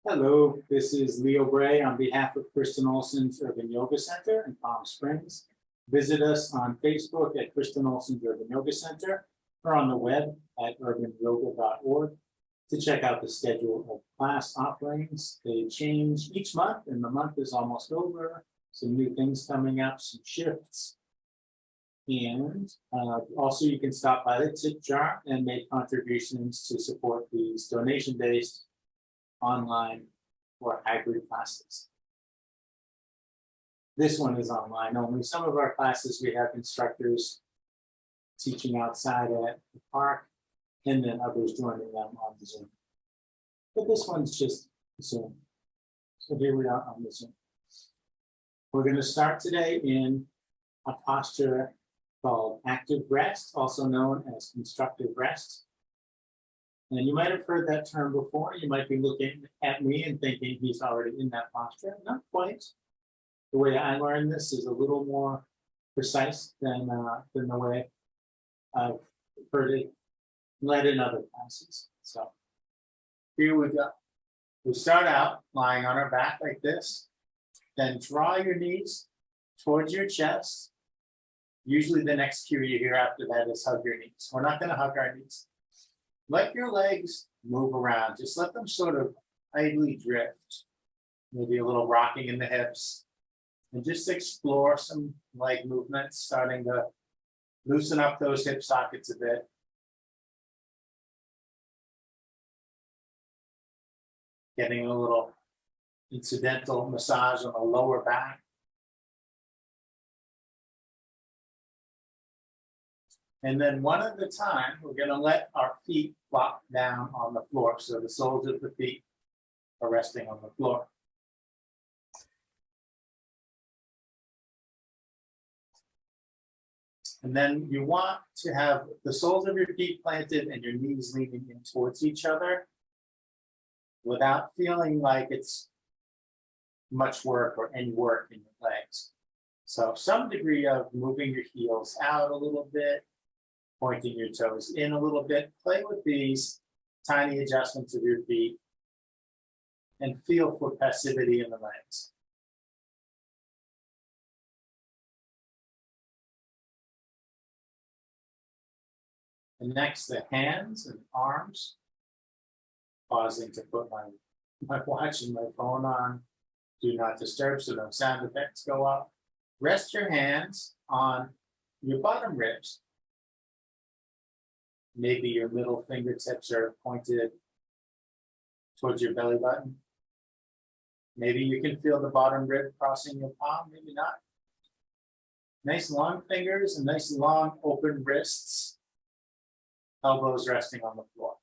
Hello, this is Leo Bray on behalf of Kristen Olson's Urban Yoga Center in Palm Springs. Visit us on Facebook at Kristen Olson's Urban Yoga Center or on the web at urbanyoga.org to check out the schedule of class offerings. They change each month and the month is almost over. Some new things coming up, some shifts. And also you can stop by the tip jar and make contributions to support these donation-based online or hybrid classes. This one is online only. Some of our classes we have instructors teaching outside at the park and then others joining them on the Zoom. But this one's just Zoom. So here we are on the Zoom. We're going to start today in a posture called active rest, also known as constructive rest. And you might have heard that term before. You might be looking at me and thinking he's already in that posture. Not quite. The way I learned this is a little more precise than the way I've heard it led in other classes. So here we go. We start out lying on our back like this. Then draw your knees towards your chest. Usually the next cue you hear after that is hug your knees. We're not going to hug our knees. Let your legs move around. Just let them sort of idly drift. Maybe a little rocking in the hips. And just explore some leg movements, starting to loosen up those hip sockets a bit. Getting a little incidental massage on the lower back. And then one at a time, we're going to let our feet flop down on the floor. So the soles of the feet are resting on the floor. And then you want to have the soles of your feet planted and your knees leaning in towards each other without feeling like it's much work or any work in your legs. So some degree of moving your heels out a little bit, pointing your toes in a little bit. Play with these tiny adjustments of your feet and feel for passivity in the legs. And next, the hands and arms. Pausing to put my watch and my phone on. Do not disturb so no sound effects go off. Rest your hands on your bottom ribs. Maybe your middle fingertips are pointed towards your belly button. Maybe you can feel the bottom rib crossing your palm, maybe not. Nice long fingers and nice long open wrists. Elbows resting on the floor.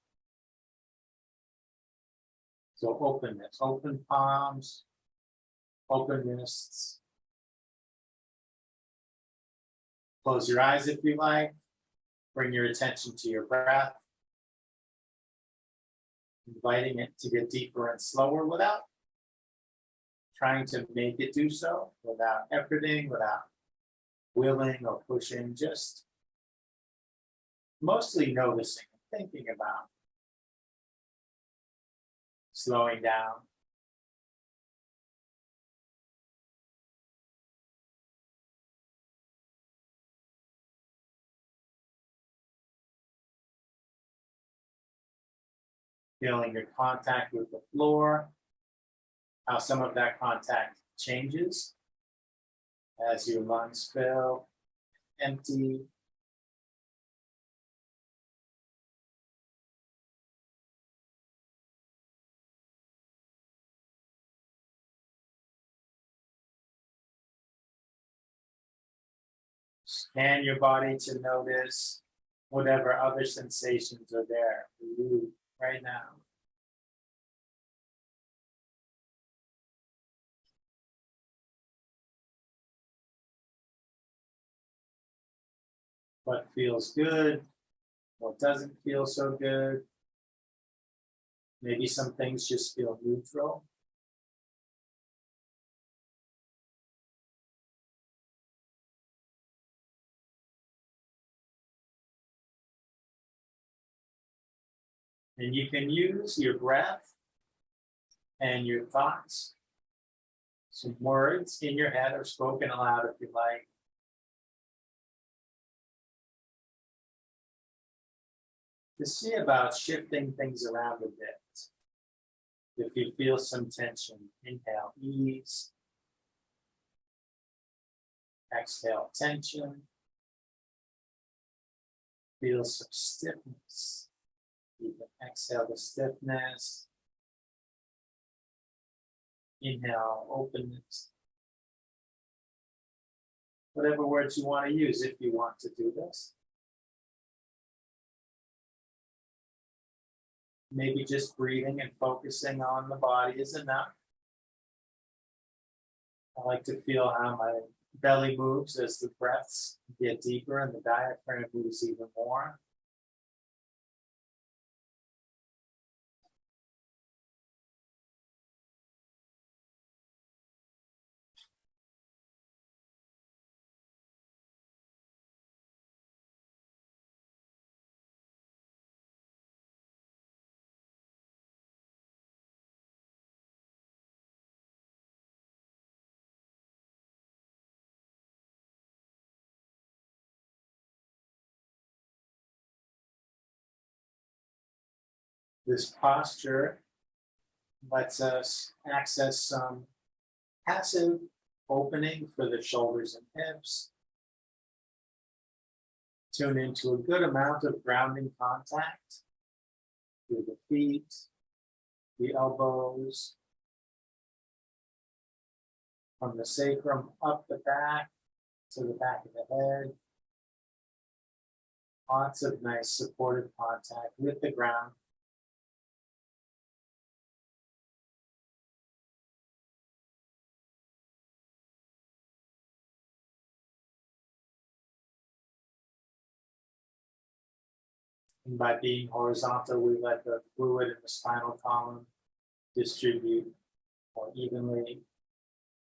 So openness, open palms, open wrists. Close your eyes if you like. Bring your attention to your breath. Inviting it to get deeper and slower without trying to make it do so, without efforting, without willing or pushing, just mostly noticing and thinking about slowing down. Feeling your contact with the floor, how some of that contact changes as your lungs fill, empty. Scan your body to notice whatever other sensations are there for you right now. What feels good, what doesn't feel so good. Maybe some things just feel neutral. And you can use your breath and your thoughts. Some words in your head or spoken aloud if you like. To see about shifting things around a bit. If you feel some tension, inhale, ease. Exhale, tension. Feel some stiffness. You can exhale the stiffness. Inhale, openness. Whatever words you want to use if you want to do this. Maybe just breathing and focusing on the body is enough. I like to feel how my belly moves as the breaths get deeper and the diaphragm moves even more. This posture lets us access some passive opening for the shoulders and hips. Tune into a good amount of grounding contact through the feet, the elbows, from the sacrum up the back to the back of the head. Lots of nice supportive contact with the ground. And by being horizontal, we let the fluid in the spinal column distribute more evenly,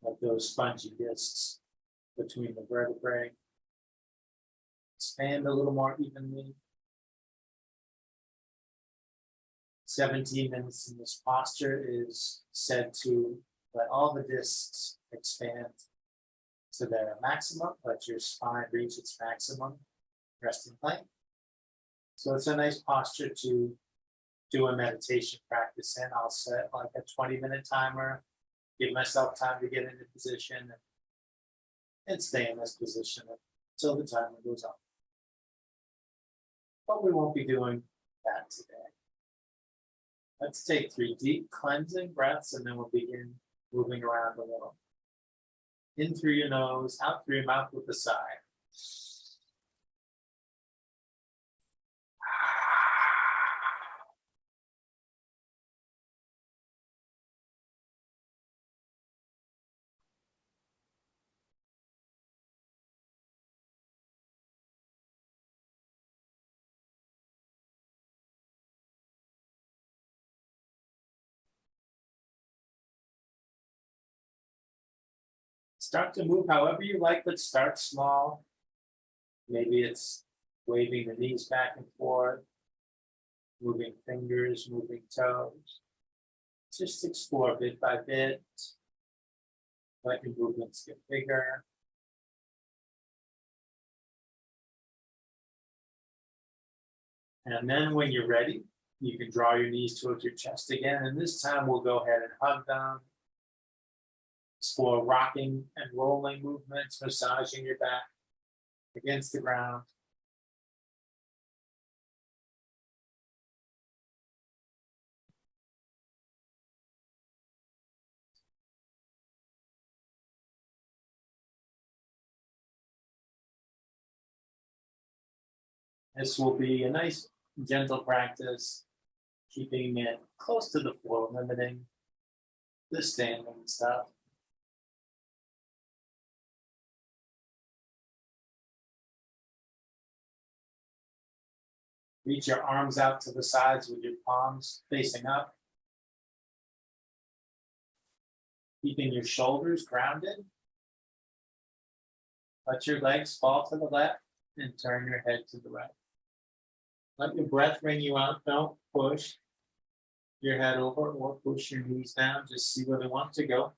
like those spongy discs between the vertebrae. Expand a little more evenly. 17 minutes in this posture is said to let all the discs expand to their maximum, let your spine reach its maximum resting length. So it's a nice posture to do a meditation practice in. I'll set like a 20-minute timer, give myself time to get into position and stay in this position until the timer goes up. But we won't be doing that today. Let's take 3 deep cleansing breaths and then we'll begin moving around a little. In through your nose, out through your mouth with a sigh. Start to move however you like, but start small. Maybe it's waving the knees back and forth, moving fingers, moving toes. Just explore bit by bit. Let your movements get bigger. And then when you're ready, you can draw your knees towards your chest again. And this time we'll go ahead and hug them. Explore rocking and rolling movements, massaging your back against the ground. This will be a nice, gentle practice, keeping it close to the floor, limiting the standing stuff. Reach your arms out to the sides with your palms facing up. Keeping your shoulders grounded. Let your legs fall to the left and turn your head to the right. Let your breath bring you out, don't push. your head over or push your knees down, just see where they want to go.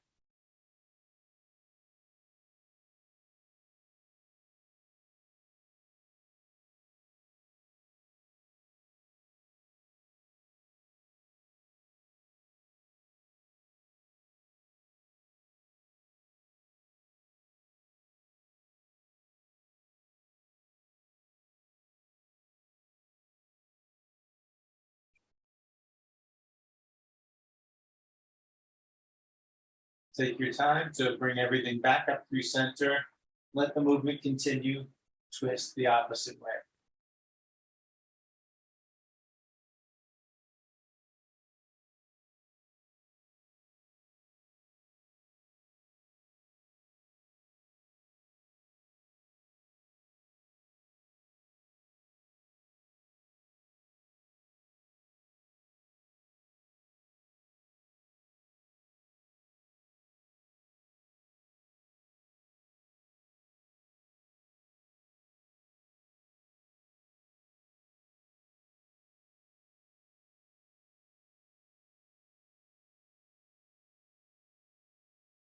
Take your time to bring everything back up through center. Let the movement continue. Twist the opposite way.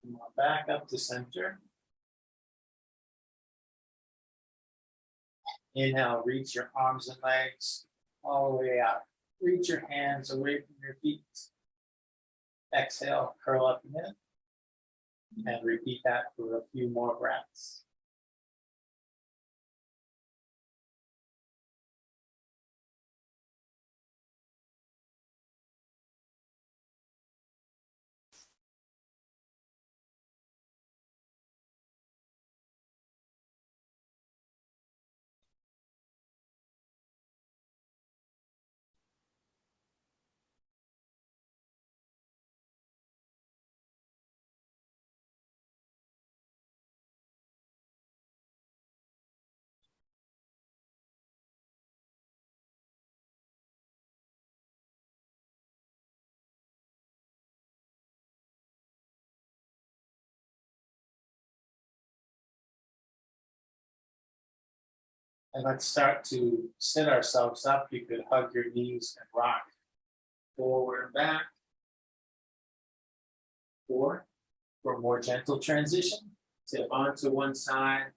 Come on back up to center. Inhale, reach your arms and legs all the way out. Reach your hands away from your feet. Exhale, curl up again. And repeat that for a few more breaths. And let's start to sit ourselves up. You could hug your knees and rock forward and back. Or for a more gentle transition, tip onto one side,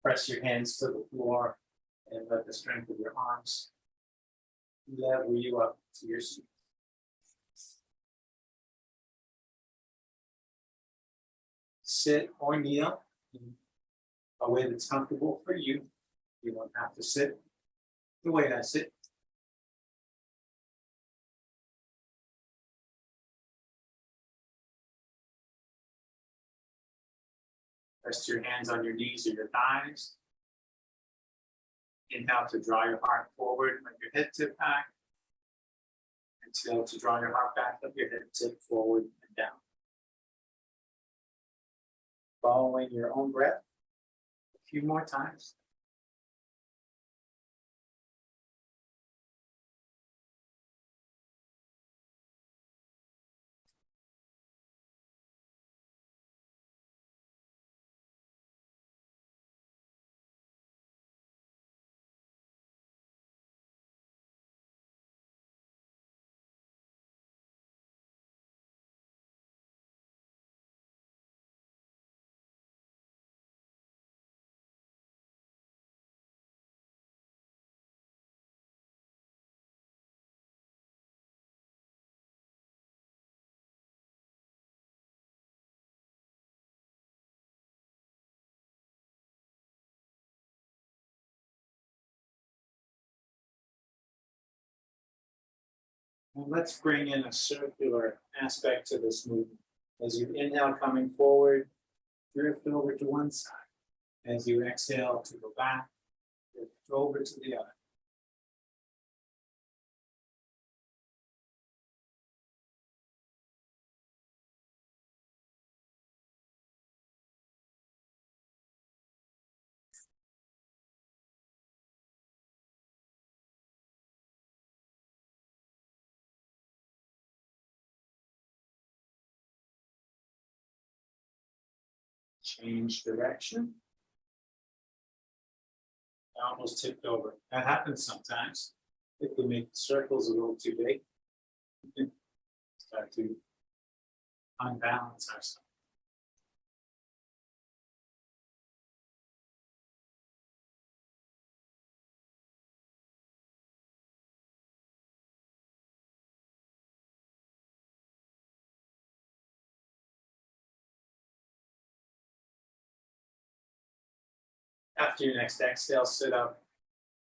press your hands to the floor, and let the strength of your arms level you up to your seat. Sit or kneel in a way that's comfortable for you. You don't have to sit the way I sit. Rest your hands on your knees or your thighs. Inhale to draw your heart forward, let your head tip back. Exhale to draw your heart back, let your head tip forward and down. Following your own breath a few more times. And let's bring in a circular aspect to this movement. As you inhale coming forward, drift over to one side. As you exhale to go back, drift over to the other. Change direction. I almost tipped over. That happens sometimes if we make the circles a little too big. Start to unbalance ourselves. After your next exhale, sit up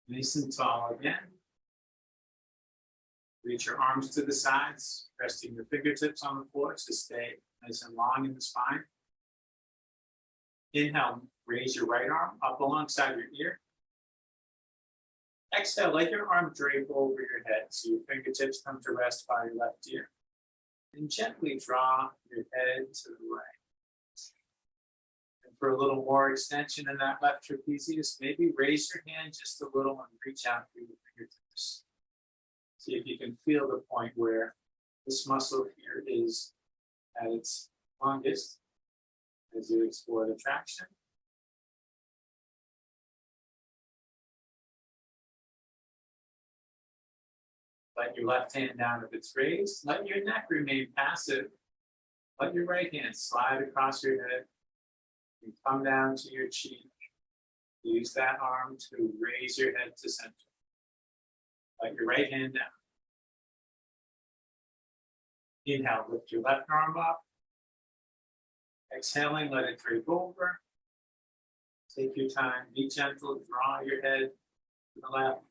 nice and tall again. Reach your arms to the sides, resting your fingertips on the floor to stay nice and long in the spine. Inhale, raise your right arm up alongside your ear. Exhale, let your arm drape over your head so your fingertips come to rest by your left ear. And gently draw your head to the right. And for a little more extension in that left trapezius, maybe raise your hand just a little and reach out through your fingertips. See if you can feel the point where this muscle here is at its longest as you explore the traction. Let your left hand down if it's raised. Let your neck remain passive. Let your right hand slide across your head and come down to your cheek. Use that arm to raise your head to center. Let your right hand down. Inhale, lift your left arm up. Exhaling, let it drape over. Take your time, be gentle, draw your head to the left.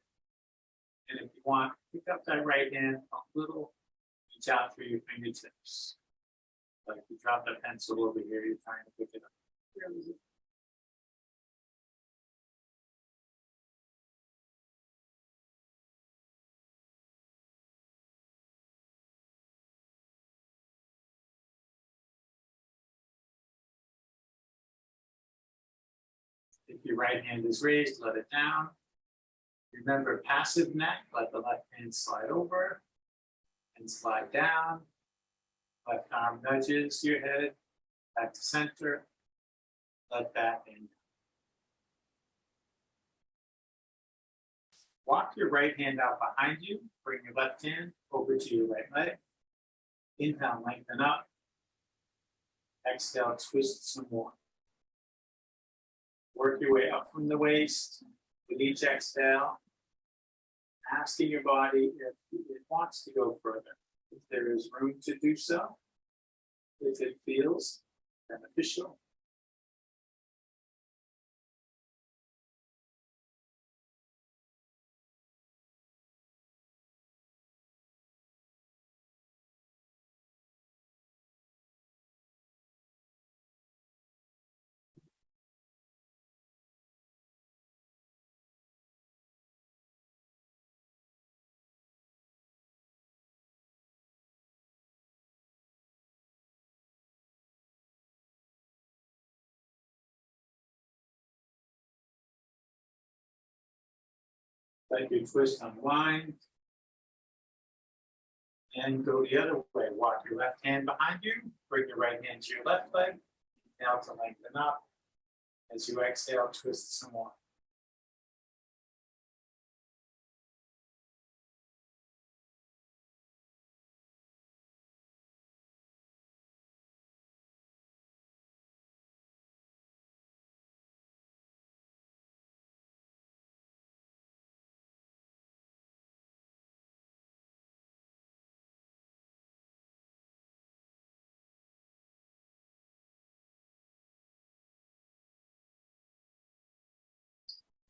And if you want, pick up that right hand a little, reach out through your fingertips. Like you drop the pencil over here, you're trying to pick it up. Where is it? If your right hand is raised, let it down. Remember, passive neck, let the left hand slide over and slide down. Left arm nudges your head back to center. Let that in. Walk your right hand out behind you. Bring your left hand over to your right leg. Inhale, lengthen up. Exhale, twist some more. Work your way up from the waist with each exhale. Asking your body if it wants to go further, if there is room to do so, if it feels beneficial. Let your twist unwind. And go the other way. Walk your left hand behind you. Bring your right hand to your left leg. Inhale to lengthen up. As you exhale, twist some more.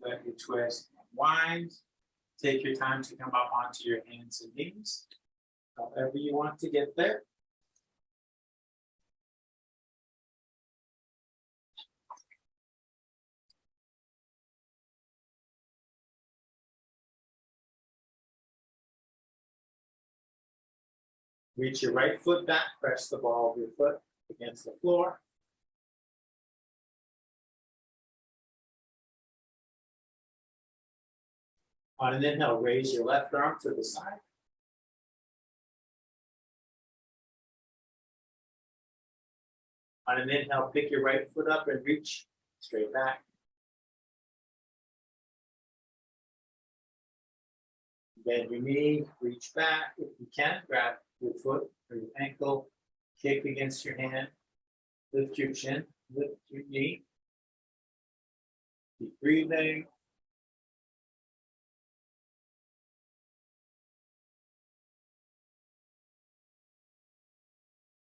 Let your twist unwind. Take your time to come up onto your hands and knees. However you want to get there. Reach your right foot back, press the ball of your foot against the floor. On an inhale, raise your left arm to the side. On an inhale, pick your right foot up and reach straight back. Bend your knee, reach back. If you can, grab your foot or your ankle, kick against your hand, lift your chin, lift your knee. Keep breathing.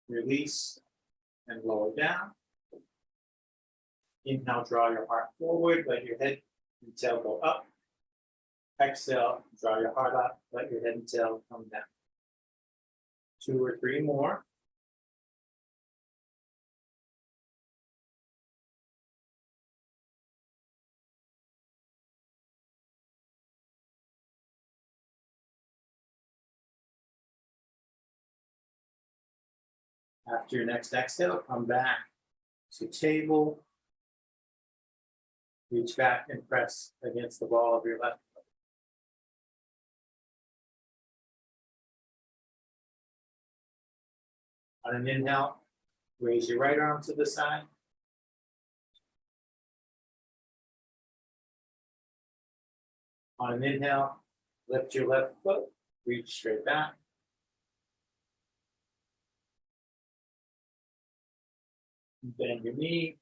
Release and lower down. Inhale, draw your heart forward, let your head and tail go up. Exhale, draw your heart up, let your head and tail come down. 2 or 3 more. After your next exhale, come back to table. Reach back and press against the ball of your left foot. On an inhale, raise your right arm to the side. On an inhale, lift your left foot, reach straight back. Bend your knee,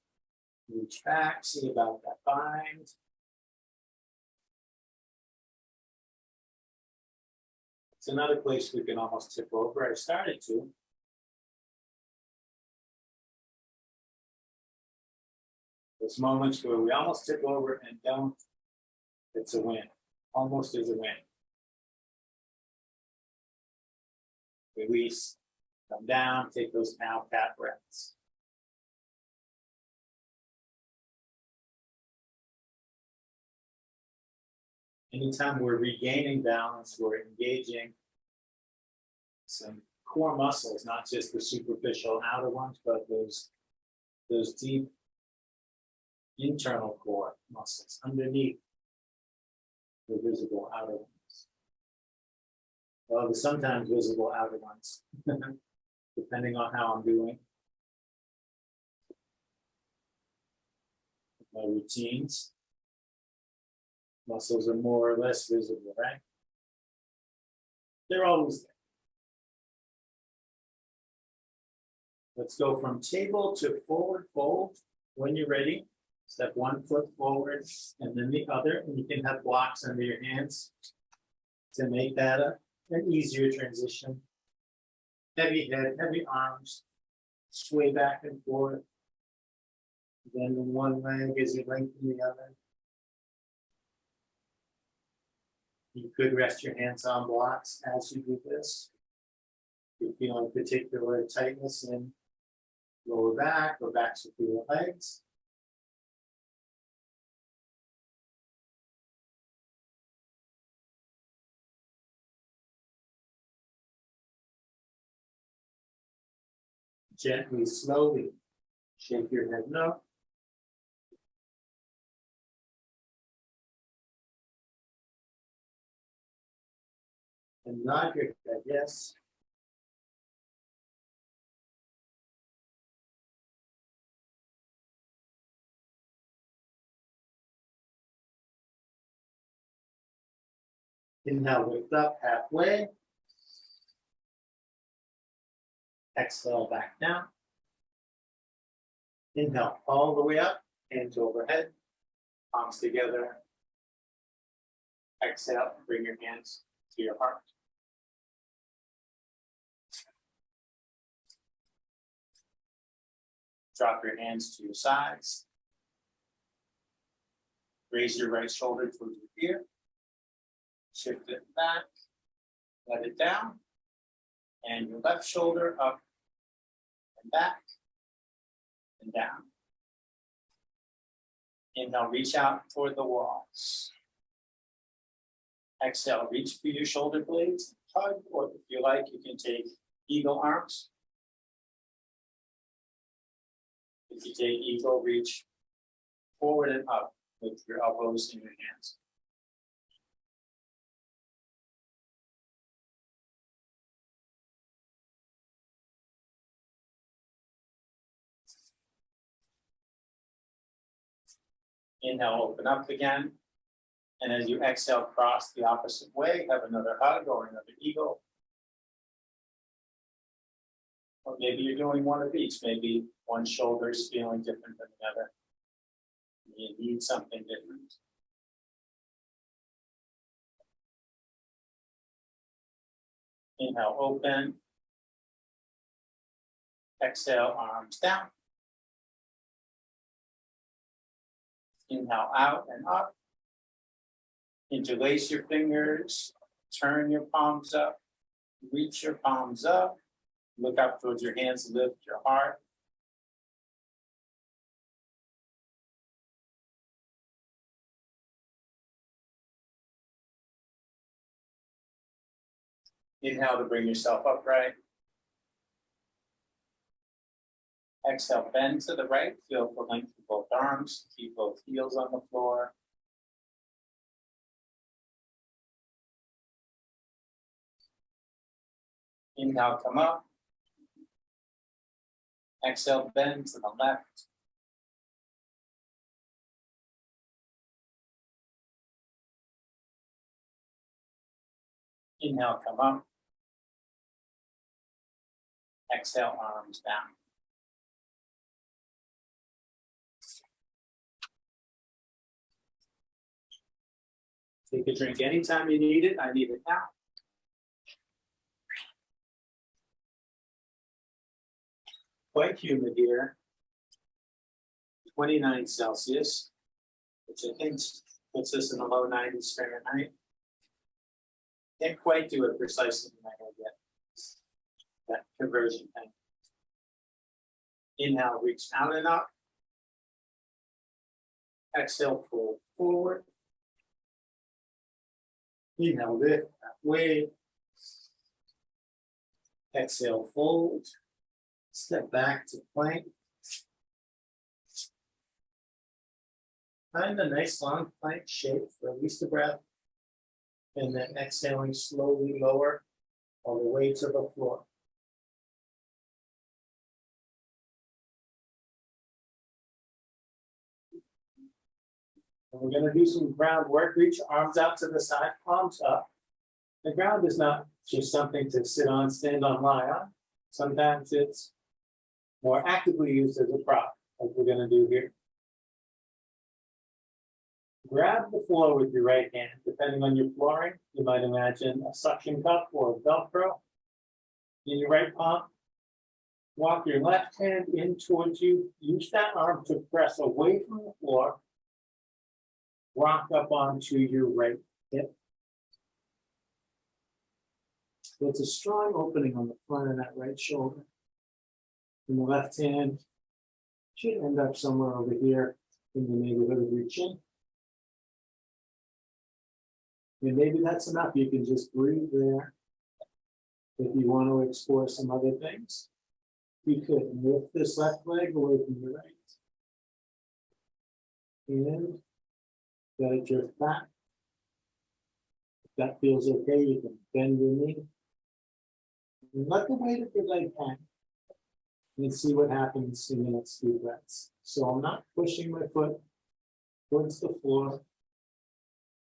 reach back, see about that bind. It's another place we can almost tip over. I started to. There's moments where we almost tip over and don't. It's a win. Almost is a win. Release, come down, take those now cat breaths. Anytime we're regaining balance, we're engaging some core muscles, not just the superficial outer ones, but those deep internal core muscles underneath the visible outer ones. Well, the sometimes visible outer ones, depending on how I'm doing. My routines. Muscles are more or less visible, right? They're always there. Let's go from table to forward fold. When you're ready, step 1 foot forward and then the other, and you can have blocks under your hands to make that an easier transition. Heavy head, heavy arms, sway back and forth. Bend in one leg as you lengthen the other. You could rest your hands on blocks as you do this. If you feel particular tightness in lower back or back superior legs. Gently, slowly shake your head no. And nod your head yes. Inhale, lift up halfway. Exhale, back down. Inhale, all the way up, hands overhead, palms together. Exhale, bring your hands to your heart. Drop your hands to your sides. Raise your right shoulder towards your ear. Shift it back, let it down, and your left shoulder up and back and down. Inhale, reach out toward the walls. Exhale, reach for your shoulder blades, hug, or if you like, you can take eagle arms. If you take eagle, reach forward and up with your elbows in your hands. Inhale, open up again. And as you exhale, cross the opposite way, have another hug or another eagle. Or maybe you're doing one of each. Maybe one shoulder is feeling different than the other. You need something different. Inhale, open. Exhale, arms down. Inhale, out and up. Interlace your fingers. Turn your palms up. Reach your palms up. Look up towards your hands, lift your heart. Inhale to bring yourself upright. Exhale, bend to the right, feel the length of both arms, keep both heels on the floor. Inhale, come up. Exhale, bend to the left. Inhale, come up. Exhale, arms down. Take a drink anytime you need it. I need it now. Quite humid here. 29 Celsius, which I think puts us in the low 90s Fahrenheit. Can't quite do it precisely in my head yet. That conversion thing. Inhale, reach out and up. Exhale, fold forward. Inhale, lift that way. Exhale, fold. Step back to plank. Find a nice long plank shape for at least a breath. And then exhaling slowly lower all the way to the floor. And we're going to do some ground work. Reach arms out to the side, palms up. The ground is not just something to sit on, stand on, lie on. Sometimes it's more actively used as a prop, like we're going to do here. Grab the floor with your right hand. Depending on your flooring, you might imagine a suction cup or a Velcro in your right palm. Walk your left hand in towards you. Use that arm to press away from the floor. Rock up onto your right hip. There's a strong opening on the front of that right shoulder. And the left hand should end up somewhere over here in the neighborhood of your chin. And maybe that's enough. You can just breathe there. If you want to explore some other things, you could lift this left leg away from your right. And let it drift back. If that feels okay, you can bend your knee. And let the weight of your leg hang. And see what happens in the next few breaths. So I'm not pushing my foot towards the floor.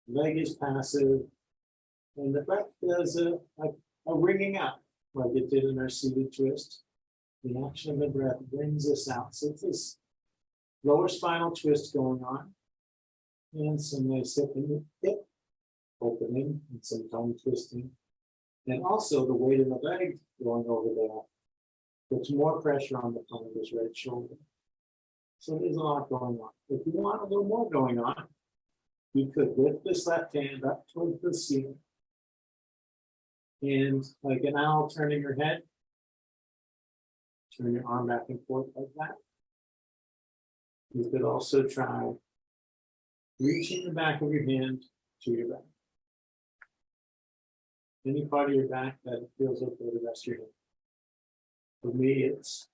Leg is passive. And the breath does a ringing out, like it did in our seated twist. The action of the breath brings us out. So it's this lower spinal twist going on. And some nice hip opening and some tongue twisting. And also the weight of the leg going over there puts more pressure on the front of his right shoulder. So there's a lot going on. If you want a little more going on, you could lift this left hand up towards the ceiling. And like an owl turning your head, turn your arm back and forth like that. You could also try reaching the back of your hand to your back. Any part of your back that feels okay to rest your hand. For me, it's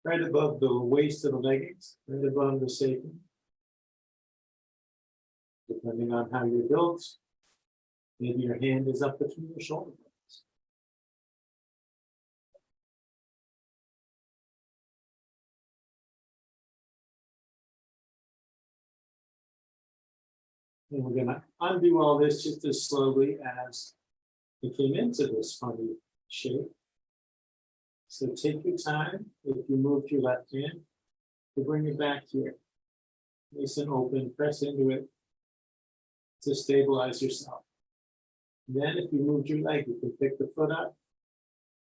right above the waist of the leggings, right above the sacrum. Depending on how you're built, maybe your hand is up between your shoulders. And we're gonna undo all this just as slowly as it came into this funny shape. So take your time, if you moved your left hand, to bring it back here. Nice and open, press into it to stabilize yourself. Then if you moved your leg, you can pick the foot up,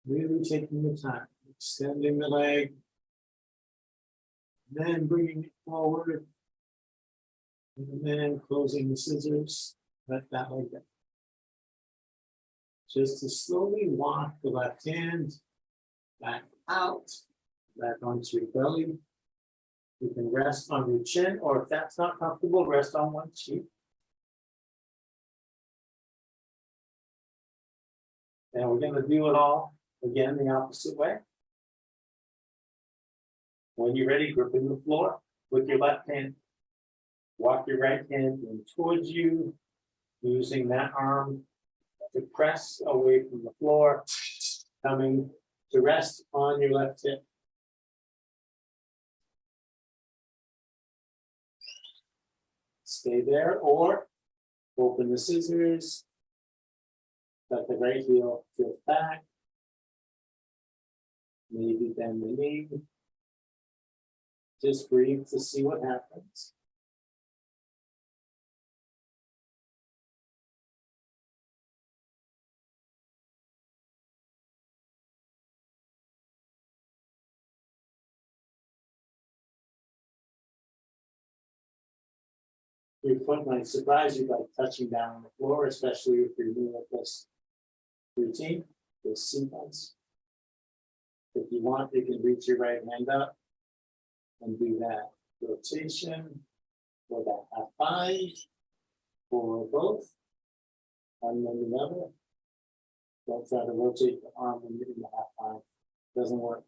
really taking your time, extending the leg, then bringing it forward, and then closing the scissors, let that leg go. Just to slowly walk the left hand back out, back onto your belly. You can rest on your chin, or if that's not comfortable, rest on one cheek. And we're going to do it all again the opposite way. When you're ready, gripping the floor with your left hand. Walk your right hand in towards you, using that arm to press away from the floor, coming to rest on your left hip. Stay there, or open the scissors, let the right heel drift back, maybe bend the knee. Just breathe to see what happens. Your foot might surprise you by touching down on the floor, especially if you're new at this routine, this sequence. If you want, you can reach your right hand up and do that rotation for that half bind, or both, and then the other. Don't try to rotate the arm when you're in the half bind. Doesn't work.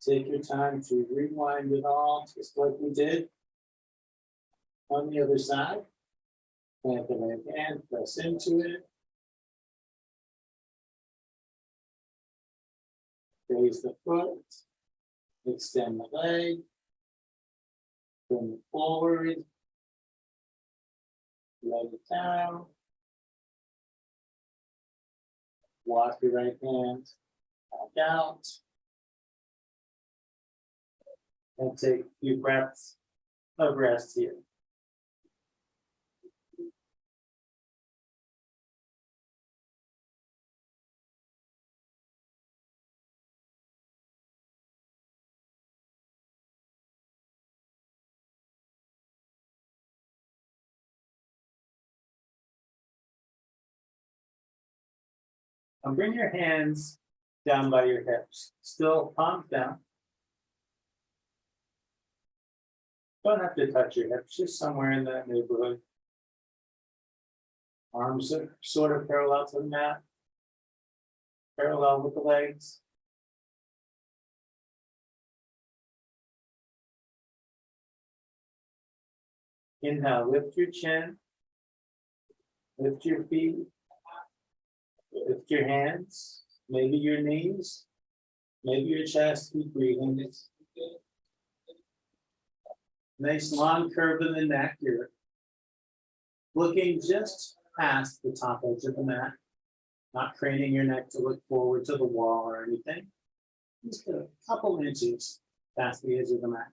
Take your time to rewind it all, just like we did on the other side. Plant the right hand, press into it. Raise the foot, extend the leg, bring it forward, let it down. Walk your right hand back out. And take a few breaths of rest here. And bring your hands down by your hips, still palms down. Don't have to touch your hips, just somewhere in that neighborhood. Arms are sort of parallel to the mat, parallel with the legs. Inhale, lift your chin, lift your feet, lift your hands, maybe your knees, maybe your chest. Keep breathing. Nice long curve in the neck. You're looking just past the top edge of the mat, not craning your neck to look forward to the wall or anything. Just a couple inches past the edge of the mat.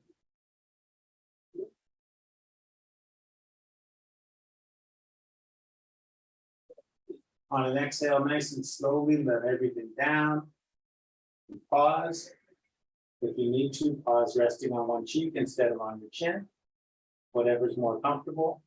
On an exhale, nice and slowly, let everything down. And pause. If you need to, pause resting on one cheek instead of on your chin. Whatever's more comfortable.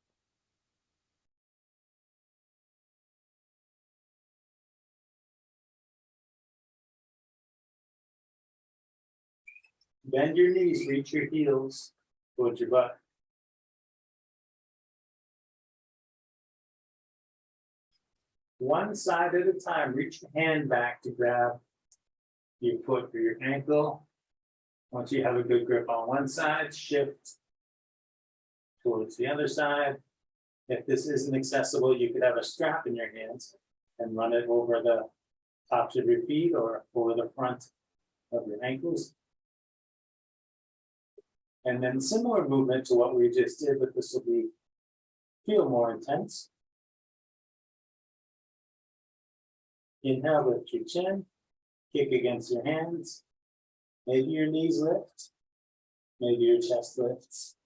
Bend your knees, reach your heels towards your butt. One side at a time, reach your hand back to grab your foot or your ankle. Once you have a good grip on one side, shift towards the other side. If this isn't accessible, you could have a strap in your hands and run it over the tops of your feet or over the front of your ankles. And then similar movement to what we just did, but this will feel more intense. Inhale, lift your chin, kick against your hands. Maybe your knees lift, maybe your chest lifts.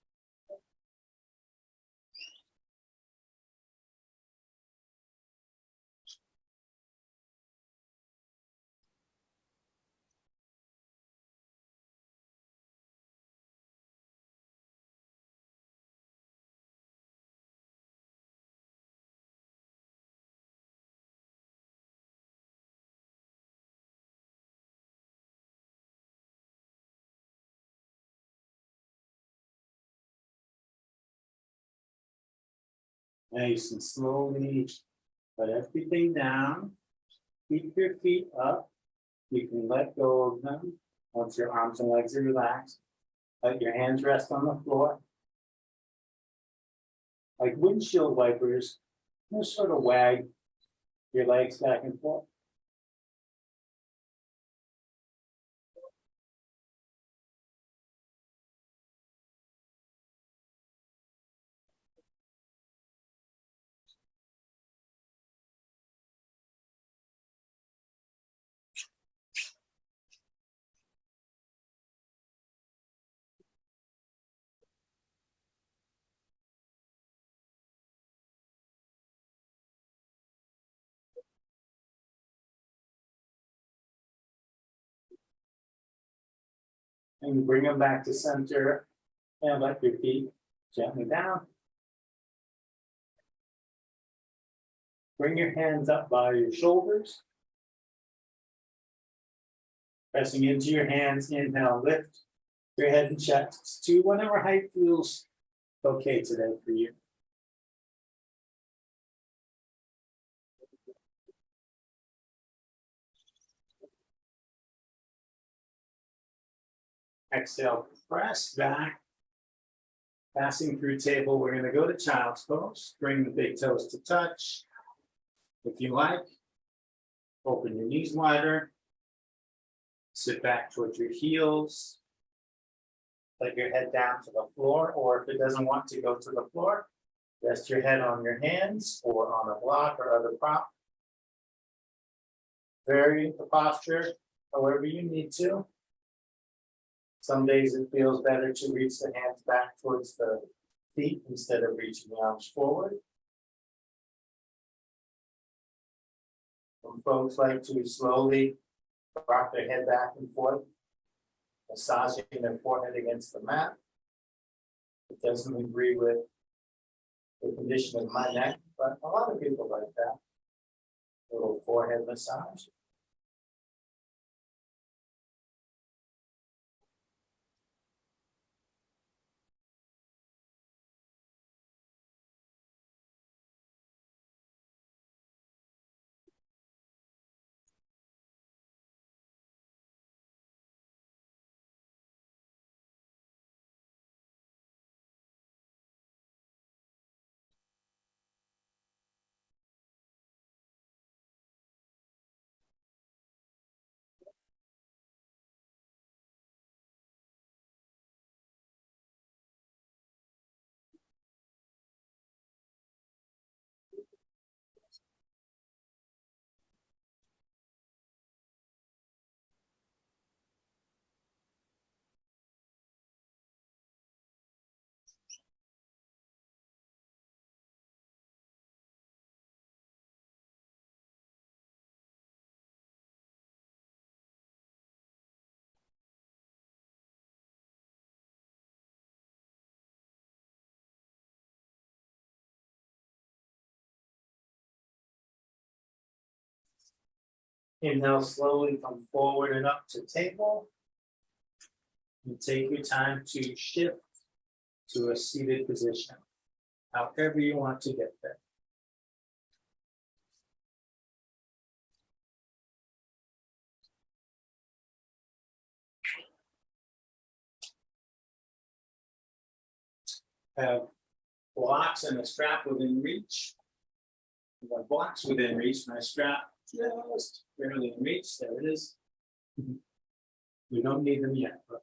Nice and slowly let everything down. Keep your feet up. You can let go of them once your arms and legs are relaxed. Let your hands rest on the floor. Like windshield wipers, just sort of wag your legs back and forth. And bring them back to center and let your feet gently down. Bring your hands up by your shoulders. Pressing into your hands, inhale, lift your head and chest to whatever height feels okay today for you. Exhale, press back. Passing through table, we're going to go to child's pose. Bring the big toes to touch. If you like, open your knees wider. Sit back towards your heels. Let your head down to the floor, or if it doesn't want to go to the floor, rest your head on your hands or on a block or other prop. Vary the posture however you need to. Some days it feels better to reach the hands back towards the feet instead of reaching the arms forward. Some folks like to slowly rock their head back and forth, massaging their forehead against the mat. It doesn't agree with the condition of my neck, but a lot of people like that. A little forehead massage. Inhale, slowly come forward and up to table. And take your time to shift to a seated position, however you want to get there. Have blocks and a strap within reach. The blocks within reach, my strap just barely in reach. There it is. We don't need them yet, but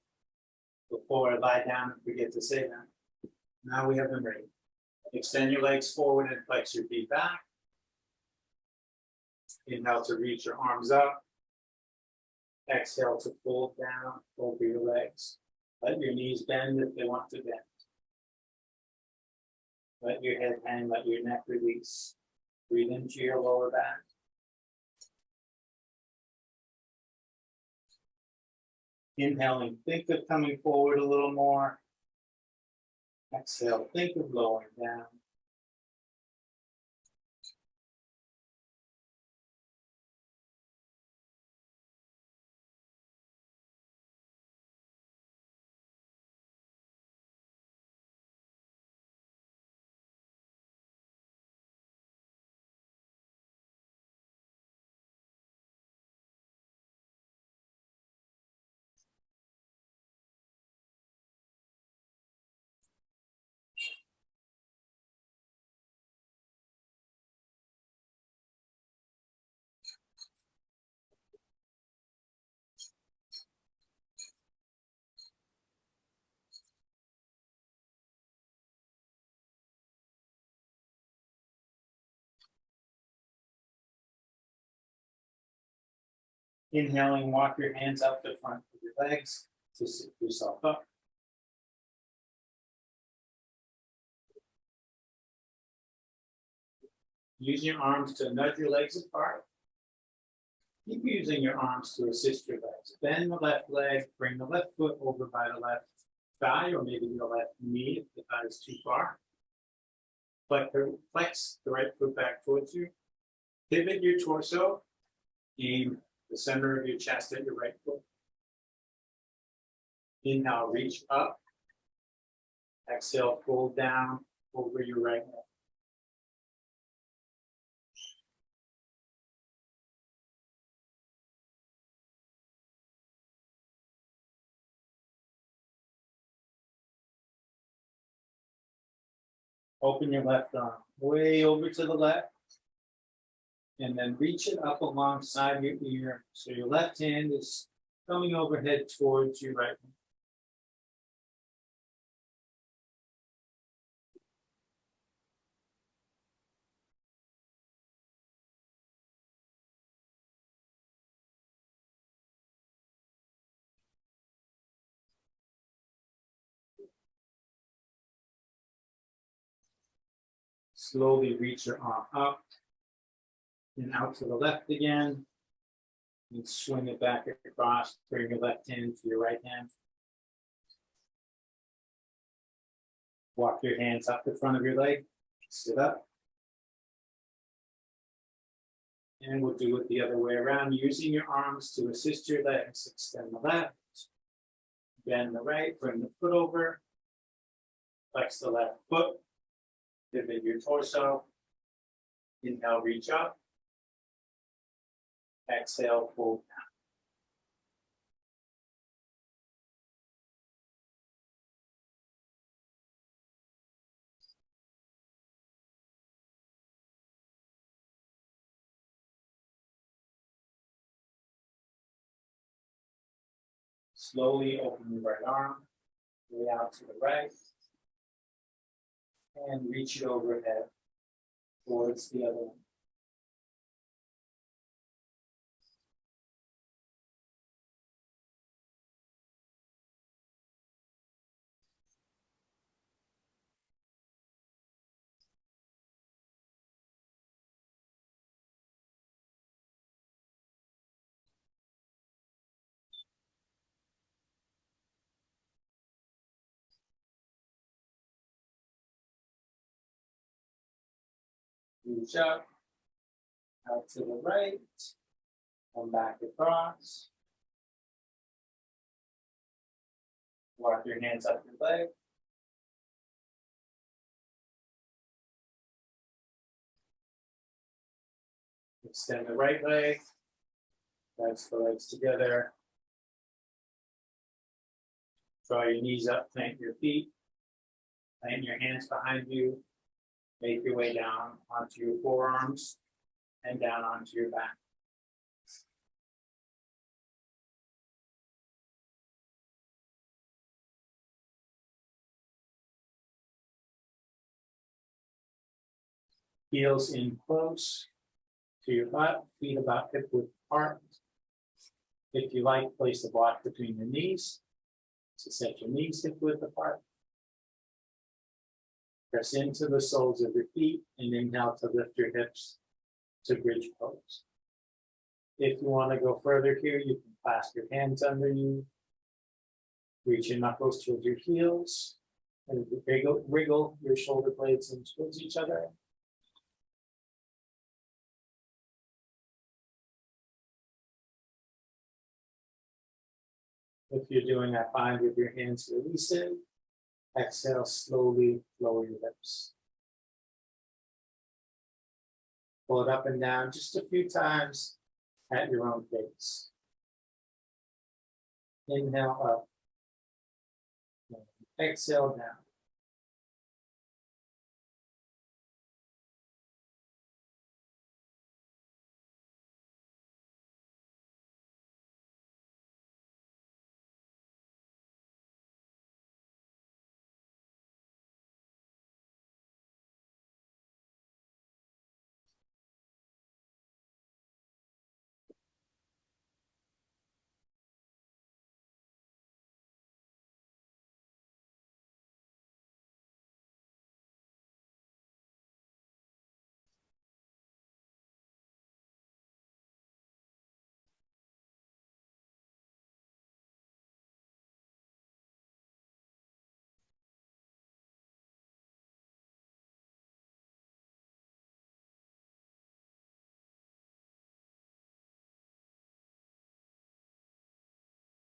before I lie down and forget to say that, now we have them ready. Extend your legs forward and flex your feet back. Inhale to reach your arms up. Exhale to fold down over your legs. Let your knees bend if they want to bend. Let your head hang, let your neck release. Breathe into your lower back. Inhaling, think of coming forward a little more. Exhale, think of lowering down. Inhaling, walk your hands up the front of your legs to sit yourself up. Use your arms to nudge your legs apart. Keep using your arms to assist your legs. Bend the left leg, bring the left foot over by the left thigh, or maybe your left knee if the thigh is too far. Flex the right foot back towards you. Pivot your torso. Aim the center of your chest at your right foot. Inhale, reach up. Exhale, fold down over your right leg. Open your left arm way over to the left. And then reach it up alongside your ear. So your left hand is coming overhead towards your right hand. Slowly reach your arm up and out to the left again. And swing it back across. Bring your left hand to your right hand. Walk your hands up the front of your leg. Sit up. And we'll do it the other way around, using your arms to assist your legs. Extend the left. Bend the right. Bring the foot over. Flex the left foot. Pivot your torso. Inhale, reach up. Exhale, fold down. Slowly open your right arm, way out to the right, and reach it overhead towards the other one. Reach up, out to the right, come back across. Walk your hands up your leg. Extend the right leg. Legs the legs together. Draw your knees up, plant your feet. Plant your hands behind you. Make your way down onto your forearms and down onto your back. Heels in close to your butt, feet about hip width apart. If you like, place a block between your knees to set your knees hip width apart. Press into the soles of your feet and inhale to lift your hips to bridge pose. If you want to go further here, you can clasp your hands under you. Reach your knuckles towards your heels and wriggle your shoulder blades in towards each other. If you're doing that bind with your hands, release it. Exhale, slowly lower your hips. Pull it up and down just a few times at your own pace. Inhale up. Exhale down.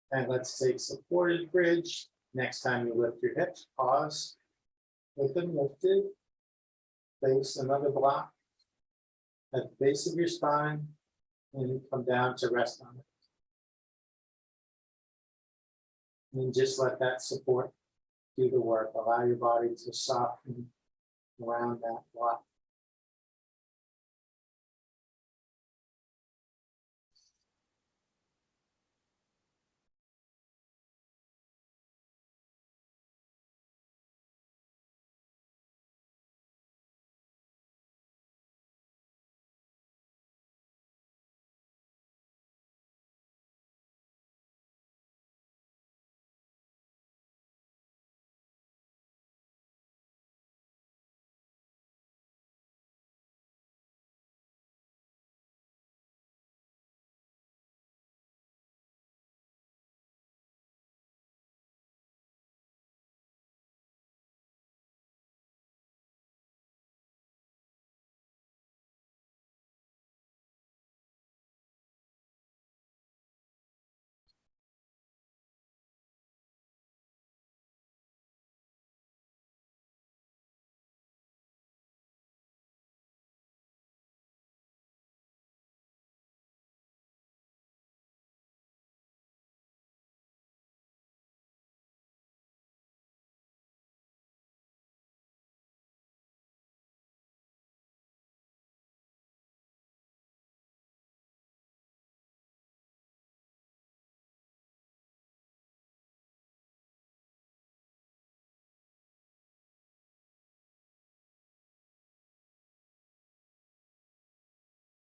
And let's take supported bridge. Next time you lift your hips, pause. With them lifted. Place another block at the base of your spine and come down to rest on it. And just let that support do the work. Allow your body to soften around that block.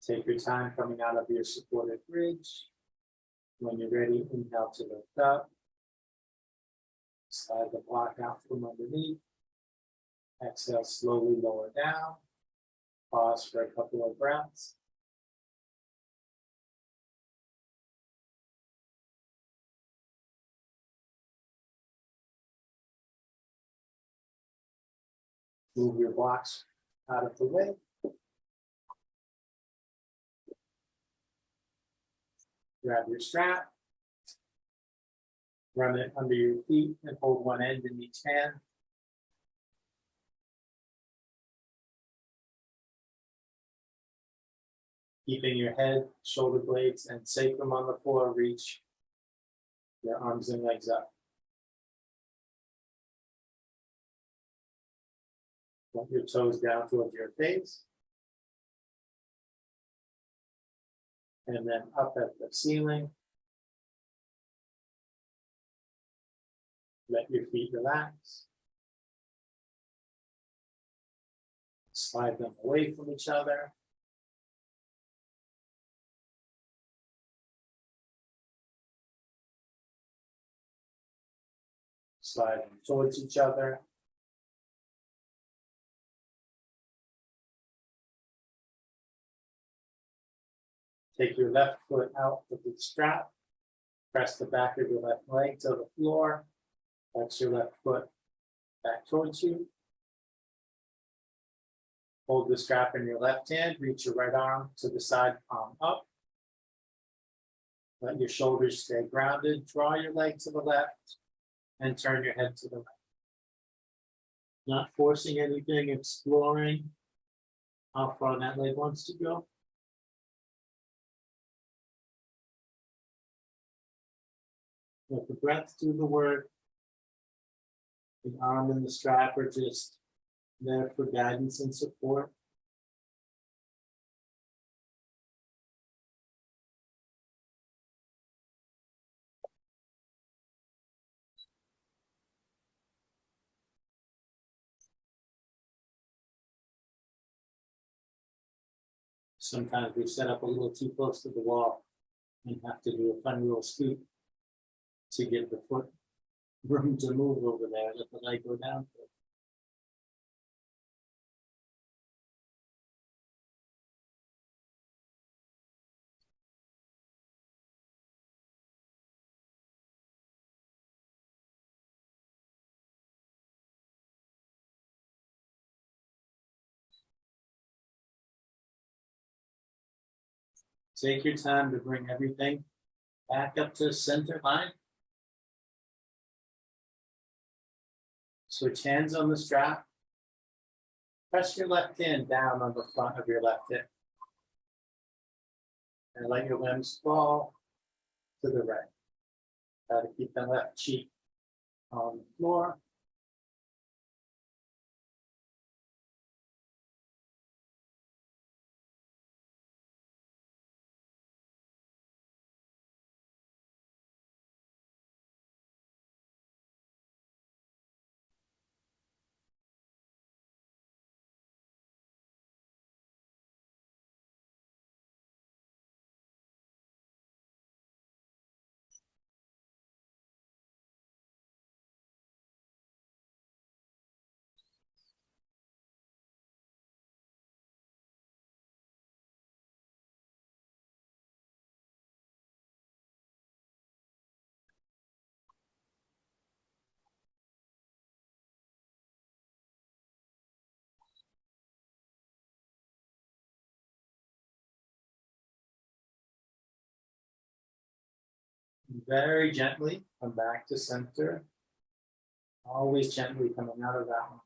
Take your time coming out of your supported bridge. When you're ready, inhale to lift up. Slide the block out from underneath. Exhale, slowly lower down. Pause for a couple of breaths. Move your blocks out of the way. Grab your strap. Run it under your feet and hold one end in each hand. Keeping your head, shoulder blades, and sacrum on the floor, reach your arms and legs up. Point your toes down towards your face. And then up at the ceiling. Let your feet relax. Slide them away from each other. Slide them towards each other. Take your left foot out of the strap. Press the back of your left leg to the floor. Flex your left foot back towards you. Hold the strap in your left hand. Reach your right arm to the side, palm up. Let your shoulders stay grounded. Draw your leg to the left and turn your head to the right. Not forcing anything, exploring how far that leg wants to go. Let the breath do the work. The arm and the strap are just there for guidance and support. Sometimes we set up a little too close to the wall and have to do a fun little scoop to give the foot room to move over there. Let the leg go down. Take your time to bring everything back up to center line. Switch hands on the strap. Press your left hand down on the front of your left hip. And let your limbs fall to the right. Try to keep the left cheek on the floor. Very gently come back to center. Always gently coming out of that one.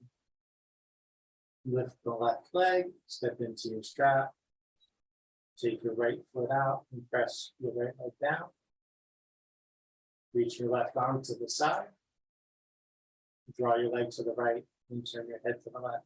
Lift the left leg, step into your strap. Take your right foot out and press your right leg down. Reach your left arm to the side. Draw your leg to the right and turn your head to the left.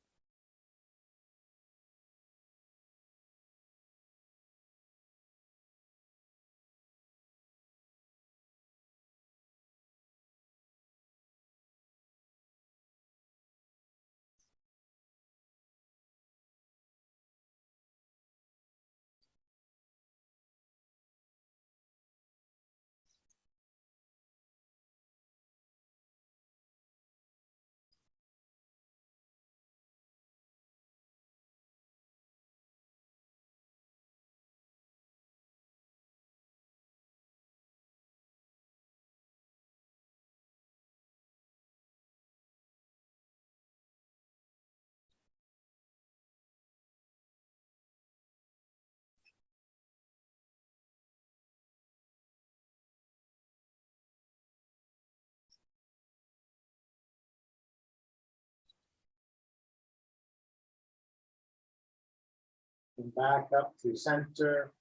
And back up to center.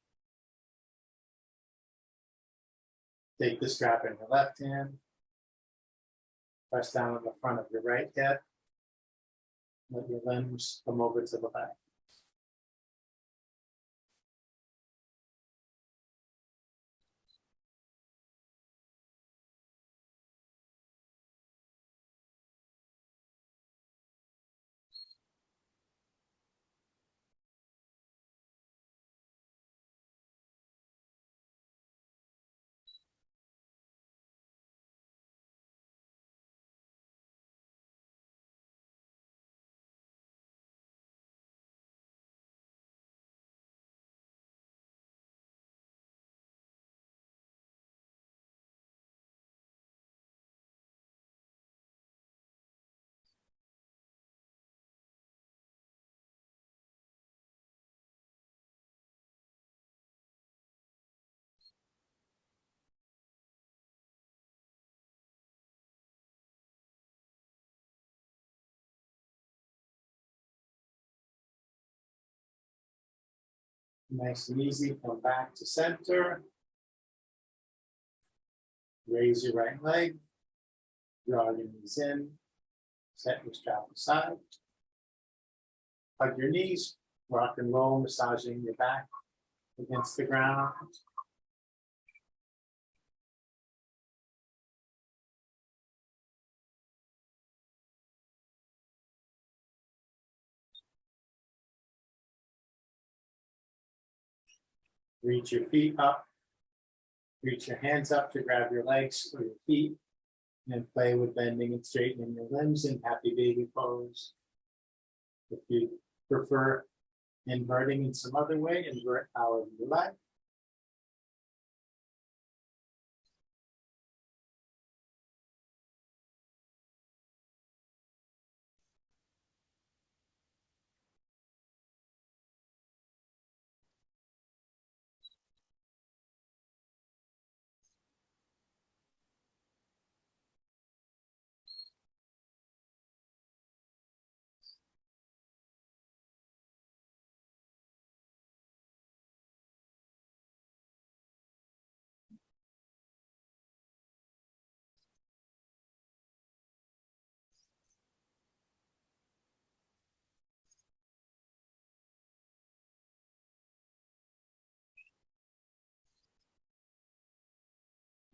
Take the strap in your left hand. Press down on the front of your right hip. Let your limbs come over to the back. Nice and easy, come back to center. Raise your right leg. Draw your knees in. Set your strap aside. Hug your knees. Rock and roll, massaging your back against the ground. Reach your feet up. Reach your hands up to grab your legs or your feet and play with bending and straightening your limbs in happy baby pose. If you prefer inverting in some other way, invert however you like.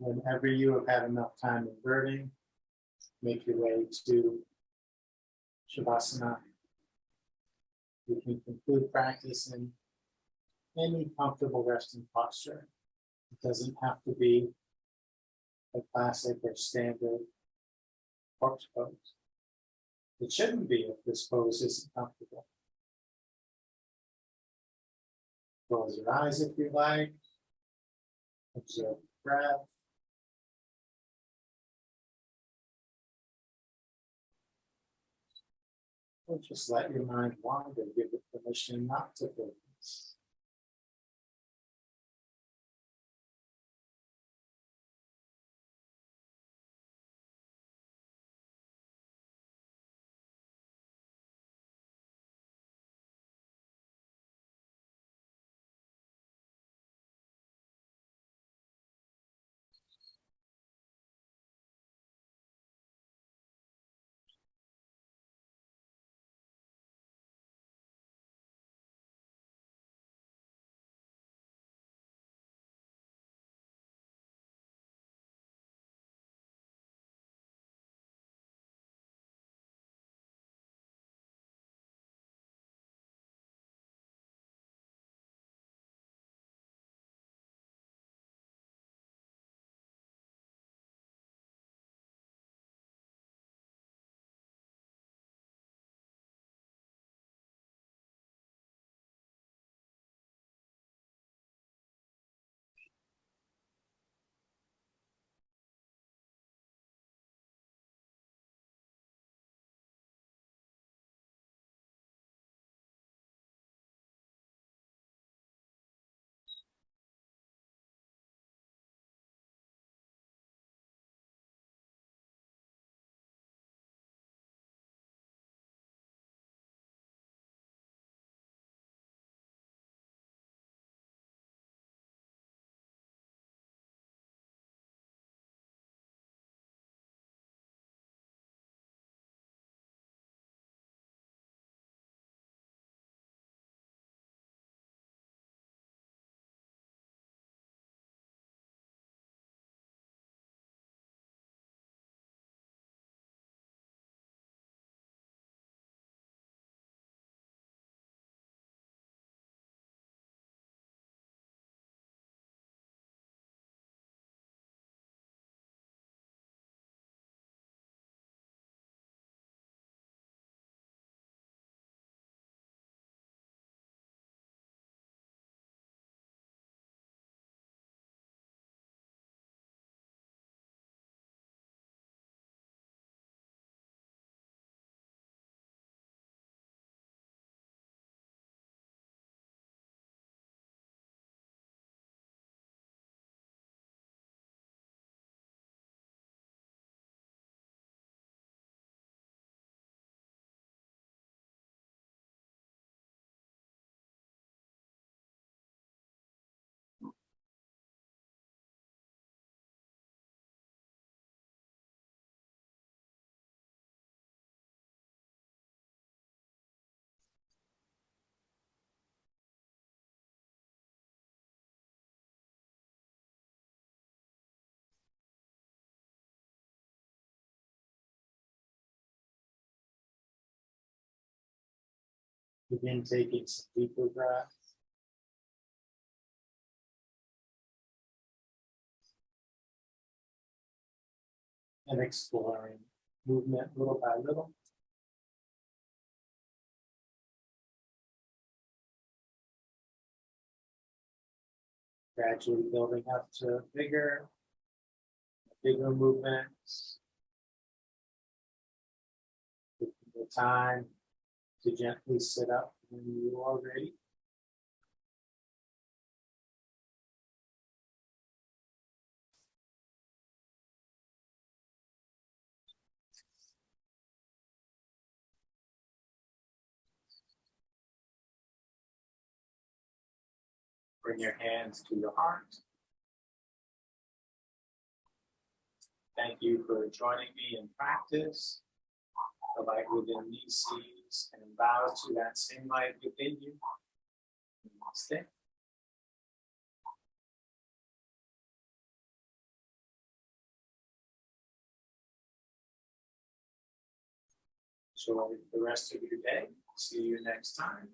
Whenever you have had enough time inverting, make your way to Shavasana. You can conclude practice in any comfortable resting posture. It doesn't have to be a classic or standard corpse pose. It shouldn't be if this pose isn't comfortable. Close your eyes if you like. Observe the breath. Or just let your mind wander, give it permission not to focus. Begin taking some deeper breaths. And exploring movement little by little. Gradually building up to bigger movements. Taking the time to gently sit up when you are ready. Bring your hands to your heart. Thank you for joining me in practice. The light within me sees and bow to that same light within you. Stay. Enjoy the rest of your day. See you next time.